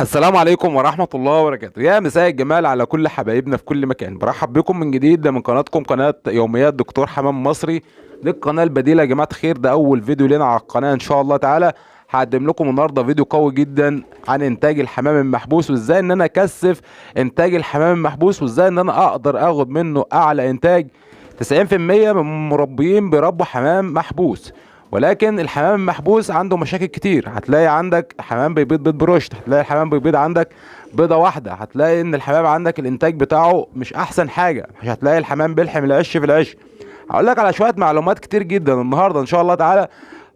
السلام عليكم ورحمة الله وبركاته. يا مساء الجمال على كل حبايبنا في كل مكان. برحب بكم من جديد، ده من قناتكم قناة يوميات دكتور حمام مصري. دي القناة البديلة يا جماعة خير، ده أول فيديو لنا على القناة إن شاء الله تعالى. هقدم لكم النهارده فيديو قوي جدا عن إنتاج الحمام المحبوس، وإزاي إن أنا أكثف إنتاج الحمام المحبوس، وإزاي إن أنا أقدر آخد منه أعلى إنتاج. 90% من المربيين بيربوا حمام محبوس، ولكن الحمام المحبوس عنده مشاكل كتير. هتلاقي عندك حمام بيبيض بيض برشت، هتلاقي الحمام بيبيض عندك بيضة واحدة، هتلاقي ان الحمام عندك الانتاج بتاعه مش احسن حاجة، مش هتلاقي الحمام بيلحم العش في العش. هقول لك على شوية معلومات كتير جدا النهاردة ان شاء الله تعالى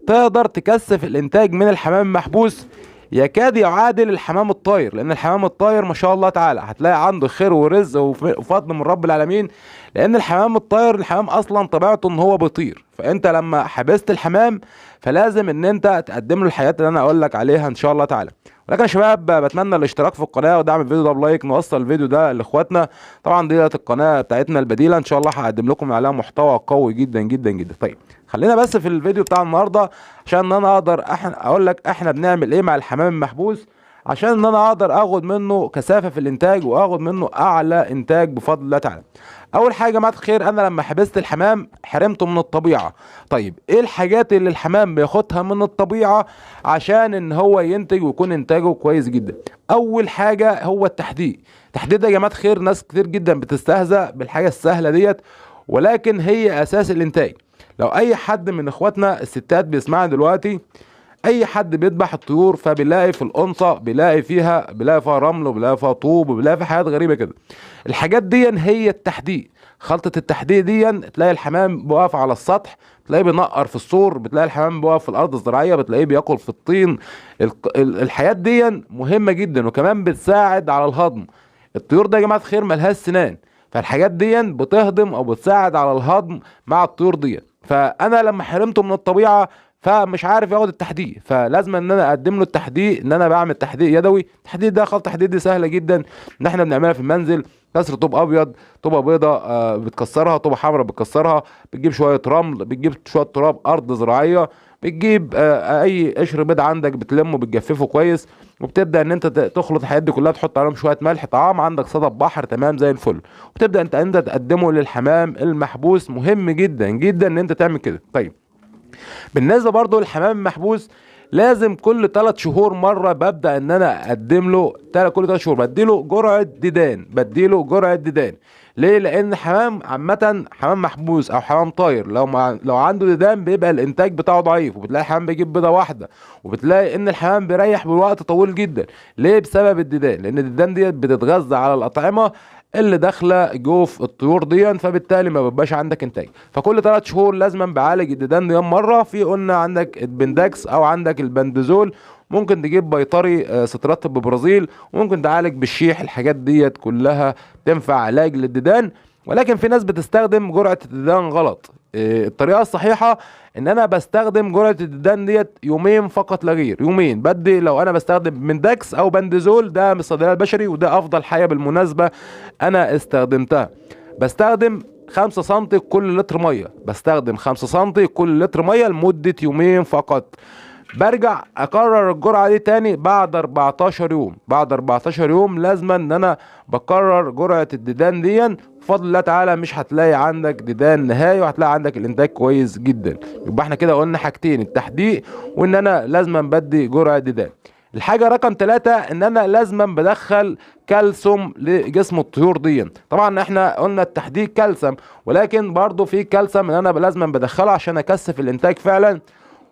تقدر تكثف الانتاج من الحمام المحبوس يكاد يعادل الحمام الطاير. لان الحمام الطاير ما شاء الله تعالى هتلاقي عنده خير ورزق وفضل من رب العالمين، لان الحمام الطاير الحمام اصلا طبيعته ان هو بيطير. فانت لما حبست الحمام فلازم ان انت تقدم له الحياه اللي انا اقول لك عليها ان شاء الله تعالى. ولكن يا شباب بتمنى الاشتراك في القناه ودعم الفيديو ده بلايك، نوصل الفيديو ده لاخواتنا. طبعا ديت القناه بتاعتنا البديله ان شاء الله هقدم لكم عليها محتوى قوي جدا جدا جدا. طيب خلينا بس في الفيديو بتاع النهارده عشان انا اقدر اقول لك احنا بنعمل ايه مع الحمام المحبوس، عشان ان انا اقدر اخد منه كثافه في الانتاج واخد منه اعلى انتاج بفضل الله تعالى. اول حاجه يا جماعه الخير، انا لما حبست الحمام حرمته من الطبيعه. طيب ايه الحاجات اللي الحمام بياخدها من الطبيعه عشان ان هو ينتج ويكون انتاجه كويس جدا؟ اول حاجه هو التحديق. التحديق ده يا جماعه خير ناس كتير جدا بتستهزأ بالحاجه السهله ديت، ولكن هي اساس الانتاج. لو اي حد من اخواتنا الستات بيسمعنا دلوقتي، اي حد بيذبح الطيور فبيلاقي في القنصه بيلاقي فيها رمل، وبيلاقي فيها طوب، وبيلاقي فيها حاجات غريبه كده. الحاجات دي هي التحديق. خلطه التحديق دي تلاقي الحمام بيقف على السطح، تلاقيه بينقر في السور، بتلاقي الحمام بيقف في الارض الزراعيه، بتلاقيه بياكل في الطين. الحاجات دي مهمه جدا، وكمان بتساعد على الهضم. الطيور ده يا جماعه الخير ملهاش سنان، فالحاجات دي بتهضم او بتساعد على الهضم مع الطيور دي. فانا لما حرمته من الطبيعه فمش عارف ياخد التحديق، فلازم ان انا اقدم له التحديق، ان انا بعمل تحديق يدوي. التحديق ده خلطه تحديد دي سهله جدا ان احنا بنعملها في المنزل. كسر طوب ابيض، طوبه بيضه بتكسرها، طوبه حمراء بتكسرها، بتجيب شويه رمل، بتجيب شويه تراب ارض زراعيه، بتجيب اي قشر بيض عندك بتلمه بتجففه كويس، وبتبدا ان انت تخلط الحاجات دي كلها، تحط عليهم شويه ملح طعام، عندك صدف بحر تمام زي الفل، وتبدا انت تقدمه للحمام المحبوس. مهم جدا جدا ان انت تعمل كده. طيب بالنسبه برضو للحمام المحبوس، لازم كل 3 شهور مره ببدا ان انا اقدم له، كل 3 شهور بديله جرعه ديدان، بديله جرعه ديدان. ليه؟ لان حمام عامه، حمام محبوس او حمام طاير لو عنده ديدان بيبقى الانتاج بتاعه ضعيف، وبتلاقي الحمام بيجيب بيضه واحده، وبتلاقي ان الحمام بيريح بالوقت طويل جدا. ليه؟ بسبب الديدان، لان الديدان ديت بتتغذى على الاطعمه اللي داخله جوف الطيور دي، فبالتالي ما بيبقاش عندك انتاج. فكل 3 شهور لازم بعالج الديدان دي مره. في قلنا عندك البندكس او عندك البندزول، ممكن تجيب بيطري سترات ببرازيل، وممكن تعالج بالشيح. الحاجات ديت كلها تنفع علاج للديدان، ولكن في ناس بتستخدم جرعه الديدان غلط. الطريقه الصحيحه ان انا بستخدم جرعه الديدان ديت يومين فقط لا غير، يومين. بدي لو انا بستخدم بندكس او بندزول ده من الصيدليه البشري، وده افضل حاجه بالمناسبه انا استخدمتها. بستخدم 5 سم كل لتر ميه، بستخدم 5 سم كل لتر ميه لمده يومين فقط. برجع اكرر الجرعه دي تاني بعد 14 يوم. بعد 14 يوم لازم ان انا بكرر جرعه الديدان دي. بفضل الله تعالى مش هتلاقي عندك ديدان نهائي، وهتلاقي عندك الانتاج كويس جدا. يبقى احنا كده قلنا حاجتين، التحديق وان انا لازم بدي جرعه ديدان. الحاجة رقم 3 ان انا لازم بدخل كالسيوم لجسم الطيور دي. طبعا احنا قلنا التحديق كالسيوم، ولكن برضو في كالسيوم ان انا لازم بدخله عشان اكثف الانتاج فعلا.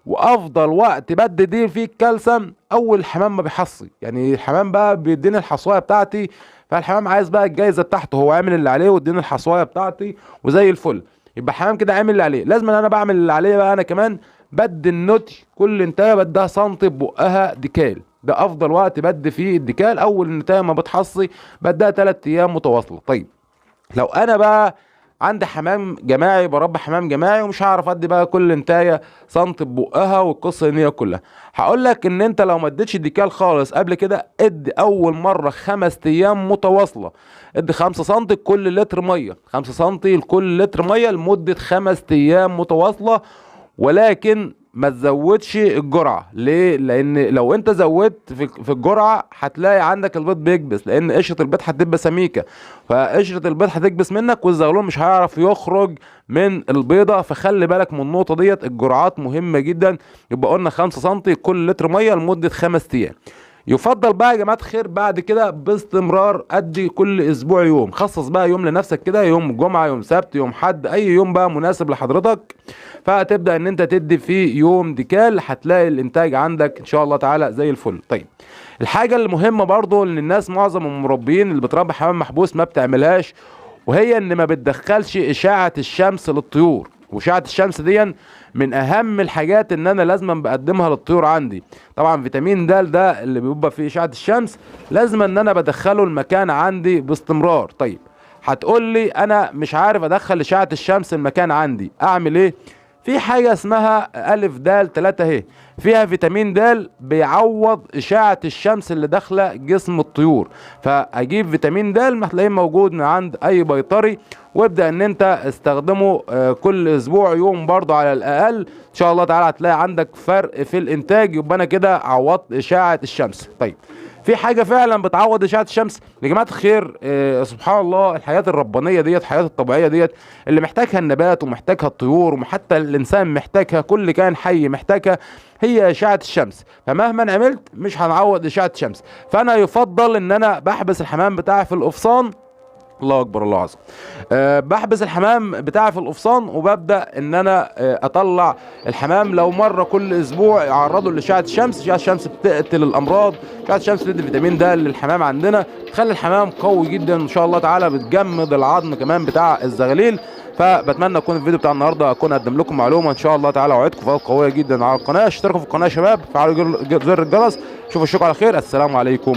وافضل وقت بدي دي فيه الكالسيوم اول الحمام ما بيحصي، يعني الحمام بقى بيديني الحصوايه بتاعتي، فالحمام عايز بقى الجايزه بتاعته، هو عامل اللي عليه واديني الحصوايه بتاعتي وزي الفل. يبقى الحمام كده عامل اللي عليه. لازم ان انا بعمل اللي عليه بقى انا كمان، بدي النوتي كل انتايه بديها سنتي ببقها ديكال. ده افضل وقت بدي فيه الديكال اول النتايه ما بتحصي، بديها 3 ايام متواصله. طيب لو انا بقى عندي حمام جماعي، بربي حمام جماعي، ومش هعرف ادي بقى كل انتايه سنت ببقها والقصه دي كلها، هقول لك ان انت لو ما اديتش ديكال خالص قبل كده، ادي اول مره 5 ايام متواصله، ادي 5 سم كل لتر ميه، 5 سم لكل لتر ميه لمده 5 ايام متواصله. ولكن ما تزودش الجرعه. ليه؟ لان لو انت زودت في الجرعه هتلاقي عندك البيض بيكبس، لان قشره البيض هتبقى سميكه، فقشره البيض هتكبس منك والزغلول مش هيعرف يخرج من البيضه. فخلي بالك من النقطه ديت. الجرعات مهمه جدا. يبقى قلنا 5 سم كل لتر ميه لمده 5 ايام. يفضل بقى يا جماعه الخير بعد كده باستمرار ادي كل اسبوع يوم. خصص بقى يوم لنفسك كده، يوم جمعه، يوم سبت، يوم حد، اي يوم بقى مناسب لحضرتك، فتبدا ان انت تدي فيه يوم ديكال. هتلاقي الانتاج عندك ان شاء الله تعالى زي الفل. طيب الحاجه المهمه برضو ان الناس معظم المربيين اللي بتربي حمام محبوس ما بتعملهاش، وهي ان ما بتدخلش اشعه الشمس للطيور. واشعه الشمس دي من اهم الحاجات ان انا لازم بقدمها للطيور عندي. طبعا فيتامين ده اللي بيبقى فيه اشعه الشمس لازم ان انا بدخله المكان عندي باستمرار. طيب هتقول لي انا مش عارف ادخل اشعه الشمس المكان عندي، اعمل ايه؟ في حاجه اسمها الف د 3 اهي، فيها فيتامين د بيعوض اشعه الشمس اللي داخله جسم الطيور. فاجيب فيتامين د هتلاقيه موجود من عند اي بيطري، وابدا ان انت استخدمه كل اسبوع يوم برضو على الاقل. ان شاء الله تعالى هتلاقي عندك فرق في الانتاج. يبقى انا كده عوضت اشعه الشمس. طيب في حاجه فعلا بتعوض اشعه الشمس يا جماعه الخير. سبحان الله، الحياه الربانيه ديت، الحياه الطبيعيه ديت اللي محتاجها النبات ومحتاجها الطيور وحتى الانسان محتاجها، كل كائن حي محتاجها، هي اشعه الشمس. فمهما عملت مش هنعوض اشعه الشمس. فانا يفضل ان انا بحبس الحمام بتاعي في القفصان. الله اكبر، الله اعظم. بحبس الحمام بتاعي في القفصان، وببدا ان انا اطلع الحمام لو مره كل اسبوع يعرضوا لاشعه الشمس. اشعه الشمس بتقتل الامراض، اشعه الشمس بتدي فيتامين د للحمام عندنا، تخلي الحمام قوي جدا ان شاء الله تعالى، بتجمد العظم كمان بتاع الزغاليل. فبتمنى يكون الفيديو بتاع النهارده اكون اقدم لكم معلومه ان شاء الله تعالى، وعدكم فوائد قويه جدا على القناه. اشتركوا في القناه يا شباب، فعلوا زر الجرس. شوفوا الشكر على خير. السلام عليكم.